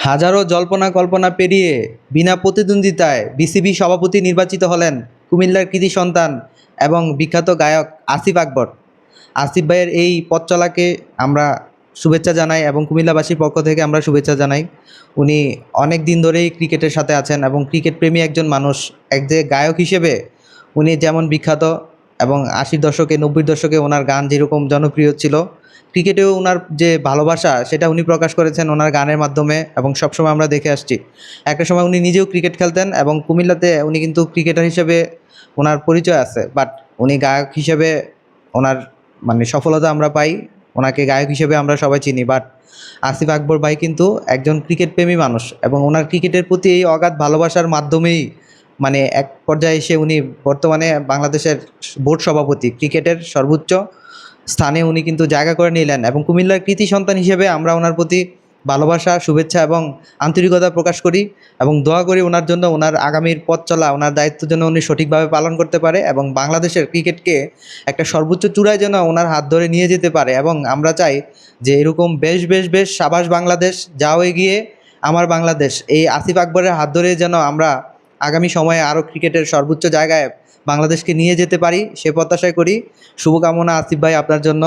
হাজারো জল্পনা কল্পনা পেরিয়ে বিনা প্রতিদ্বন্দ্বিতায় বিসিবি সভাপতি নির্বাচিত হলেন কুমিল্লার কৃতি সন্তান এবং বিখ্যাত গায়ক আসিফ আকবর। আসিফ ভাইয়ের এই পথ চলাকে আমরা শুভেচ্ছা জানাই এবং কুমিল্লাবাসীর পক্ষ থেকে আমরা শুভেচ্ছা জানাই। উনি অনেক দিন ধরেই ক্রিকেটের সাথে আছেন এবং ক্রিকেট প্রেমী একজন মানুষ। এক যে গায়ক হিসেবে উনি যেমন বিখ্যাত এবং ৮০ দশকে ৯০ দশকে ওনার গান যেরকম জনপ্রিয় ছিল, ক্রিকেটেও ওনার যে ভালোবাসা সেটা উনি প্রকাশ করেছেন ওনার গানের মাধ্যমে এবং সবসময় আমরা দেখে আসছি। একটা সময় উনি নিজেও ক্রিকেট খেলতেন এবং কুমিল্লাতে উনি কিন্তু ক্রিকেটার হিসেবে ওনার পরিচয় আছে, বাট উনি গায়ক হিসেবে ওনার মানে সফলতা আমরা পাই। ওনাকে গায়ক হিসেবে আমরা সবাই চিনি, বাট আসিফ আকবর ভাই কিন্তু একজন ক্রিকেট প্রেমী মানুষ এবং ওনার ক্রিকেটের প্রতি এই অগাধ ভালোবাসার মাধ্যমেই মানে এক পর্যায়ে এসে উনি বর্তমানে বাংলাদেশের বোর্ড সভাপতি, ক্রিকেটের সর্বোচ্চ স্থানে উনি কিন্তু জায়গা করে নিলেন এবং কুমিল্লার কৃতি সন্তান হিসেবে আমরা ওনার প্রতি ভালোবাসা, শুভেচ্ছা এবং আন্তরিকতা প্রকাশ করি এবং দোয়া করি ওনার জন্য, ওনার আগামীর পথ চলা, ওনার দায়িত্ব যেন উনি সঠিকভাবে পালন করতে পারে এবং বাংলাদেশের ক্রিকেটকে একটা সর্বোচ্চ চূড়ায় যেন ওনার হাত ধরে নিয়ে যেতে পারে। এবং আমরা চাই যে এরকম বেশ বেশ বেশ সাবাস বাংলাদেশ, যাও এগিয়ে আমার বাংলাদেশ, এই আসিফ আকবরের হাত ধরে যেন আমরা আগামী সময়ে আরও ক্রিকেটের সর্বোচ্চ জায়গায় বাংলাদেশকে নিয়ে যেতে পারি সে প্রত্যাশাই করি। শুভকামনা আসিফ ভাই আপনার জন্য।